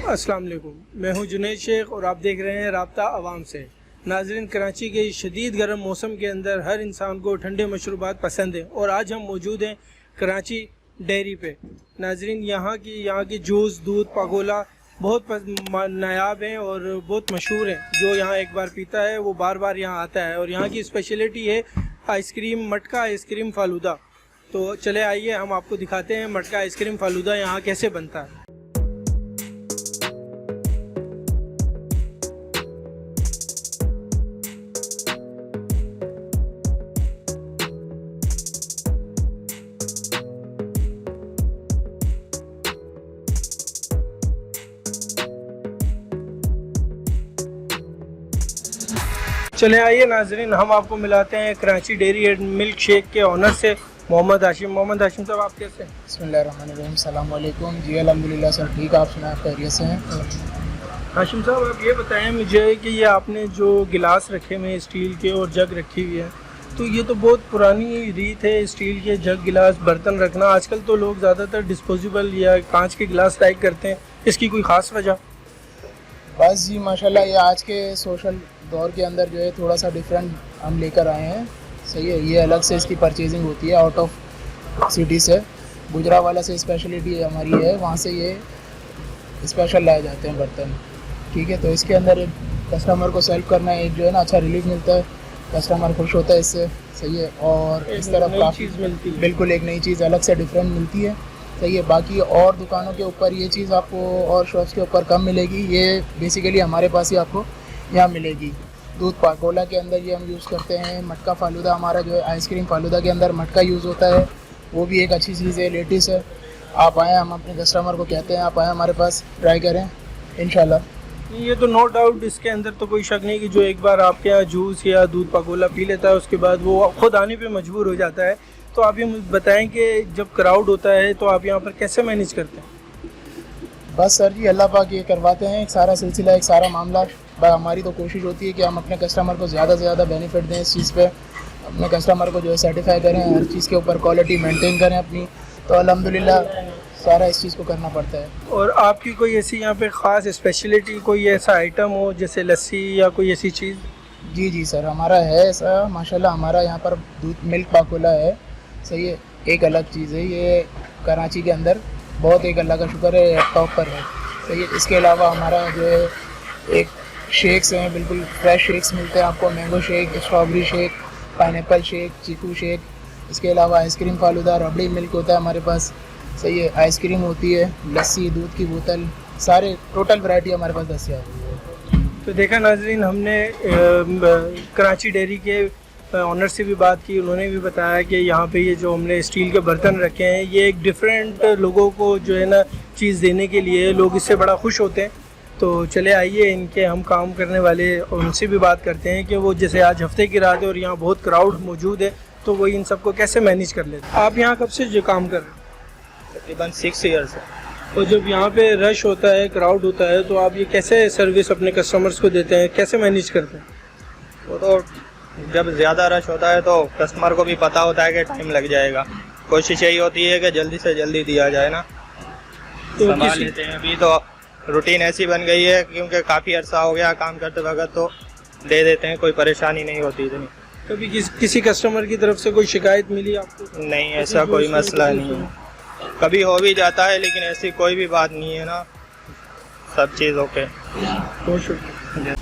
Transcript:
अस्सलाम वालेकुम, मैं हूं जुनैद शेख और आप देख रहे हैं राब्ता अवाम से। नाज़रीन, कराची के शदीद गर्म मौसम के अंदर हर इंसान को ठंडे मशरूबात पसंद हैं और आज हम मौजूद हैं कराची डेयरी पे। नाज़रीन, यहाँ की जूस, दूध, पागोला बहुत नायाब हैं और बहुत मशहूर हैं। जो यहाँ एक बार पीता है वो बार बार यहाँ आता है। और यहाँ की स्पेशलिटी है आइसक्रीम, मटका आइसक्रीम फालूदा। तो चले आइए हम आपको दिखाते हैं मटका आइसक्रीम फालूदा यहाँ कैसे बनता है। चले आइए नाजरीन, हम आपको मिलाते हैं Karachi dairy and milk shake के ऑनर से, मोहम्मद हाशिम। मोहम्मद हाशिम साहब, आप कैसे हैं? बिस्मिल्लाहिर्रहमानिर्रहीम, सलाम वालेकुम जी। अल्हम्दुलिल्लाह सर ठीक है, आप सुनाएं खैरियत से हैं? हाशिम साहब, आप ये बताएं मुझे कि ये आपने जो गिलास रखे हुए हैं स्टील के और जग रखी हुई है, तो ये तो बहुत पुरानी रीत है स्टील के जग, गिलास, बर्तन रखना। आजकल तो लोग ज़्यादातर डिस्पोजेबल या कांच के गिलास लाइक करते हैं, इसकी कोई ख़ास वजह? बस जी माशाल्लाह, ये आज के सोशल दौर के अंदर जो है थोड़ा सा डिफरेंट हम लेकर आए हैं। सही है, ये अलग से इसकी परचेजिंग होती है आउट ऑफ सिटी से, गुजरावाला से स्पेशलिटी हमारी है, वहाँ से ये स्पेशल लाए जाते हैं बर्तन। ठीक है, तो इसके अंदर एक कस्टमर को सेल्फ करना एक जो है ना अच्छा रिलीफ मिलता है, कस्टमर खुश होता है इससे। सही है, और इस तरफ काफ़ी बिल्कुल एक नई चीज़ अलग से डिफरेंट मिलती है। सही है, बाकी और दुकानों के ऊपर ये चीज़ आपको और शॉप्स के ऊपर कम मिलेगी, ये बेसिकली हमारे पास ही आपको यहाँ मिलेगी। दूध पाकोला के अंदर ये हम यूज़ करते हैं। मटका फालूदा हमारा जो है आइसक्रीम फालूदा के अंदर मटका यूज़ होता है, वो भी एक अच्छी चीज़ है, लेटेस्ट है। आप आएँ, हम अपने कस्टमर को कहते हैं आप आएँ हमारे पास, ट्राई करें इंशाल्लाह। ये तो नो डाउट, इसके अंदर तो कोई शक नहीं कि जो एक बार आपके यहाँ जूस या दूध पागोला पी लेता है उसके बाद वो खुद आने पे मजबूर हो जाता है। तो आप ये मुझे बताएं कि जब क्राउड होता है तो आप यहाँ पर कैसे मैनेज करते हैं? बस सर जी, अल्लाह पाक ये करवाते हैं, एक सारा सिलसिला, एक सारा मामला। हमारी तो कोशिश होती है कि हम अपने कस्टमर को ज़्यादा से ज़्यादा बेनिफिट दें इस चीज़ पे, अपने कस्टमर को जो है सर्टिफाई करें, हर चीज़ के ऊपर क्वालिटी मेंटेन करें अपनी। तो अल्हम्दुलिल्लाह सारा इस चीज़ को करना पड़ता है। और आपकी कोई ऐसी यहाँ पे ख़ास स्पेशलिटी, कोई ऐसा आइटम हो जैसे लस्सी या कोई ऐसी चीज़? जी जी सर, हमारा है ऐसा माशाल्लाह, हमारा यहाँ पर दूध मिल्क पाकोला है। सही है, एक अलग चीज़ है ये, कराची के अंदर बहुत एक अल्लाह का शुक्र है टॉप पर है। सही है, इसके अलावा हमारा जो है एक शेक्स हैं, बिल्कुल फ्रेश शेक्स मिलते हैं आपको, mango shake, strawberry shake, pineapple shake, चीकू शेक। इसके अलावा आइसक्रीम फालूदा, रबड़ी मिल्क होता है हमारे पास। सही है, आइसक्रीम होती है, लस्सी, दूध की बोतल, सारे टोटल वैरायटी हमारे पास दस्तियाब है। तो देखा नाजरीन, हमने कराची डेयरी के ऑनर से भी बात की, उन्होंने भी बताया कि यहाँ पे ये जो हमने स्टील के बर्तन रखे हैं ये एक डिफरेंट लोगों को जो है ना चीज़ देने के लिए, लोग इससे बड़ा खुश होते हैं। तो चले आइए इनके हम काम करने वाले उनसे भी बात करते हैं कि वो जैसे आज हफ्ते की रात है और यहाँ बहुत क्राउड मौजूद है, तो वो इन सबको कैसे मैनेज कर लेते हैं। आप यहाँ कब से जो काम कर रहे हैं? तकरीबन 6 ईयर्स है। और जब यहाँ पे रश होता है, क्राउड होता है, तो आप ये कैसे सर्विस अपने कस्टमर्स को देते हैं, कैसे मैनेज करते हैं? वो तो जब ज़्यादा रश होता है तो कस्टमर को भी पता होता है कि टाइम लग जाएगा, कोशिश यही होती है कि जल्दी से जल्दी दिया जाए ना, तो संभाल लेते हैं। अभी तो रूटीन ऐसी बन गई है क्योंकि काफ़ी अरसा हो गया काम करते वक्त, तो दे देते हैं, कोई परेशानी नहीं होती इतनी। कभी किसी कस्टमर की तरफ से कोई शिकायत मिली आपको? नहीं, ऐसा कोई मसला नहीं है। कभी हो भी जाता है लेकिन ऐसी कोई भी बात नहीं है ना, सब चीज़ ओके। बहुत शुक्रिया।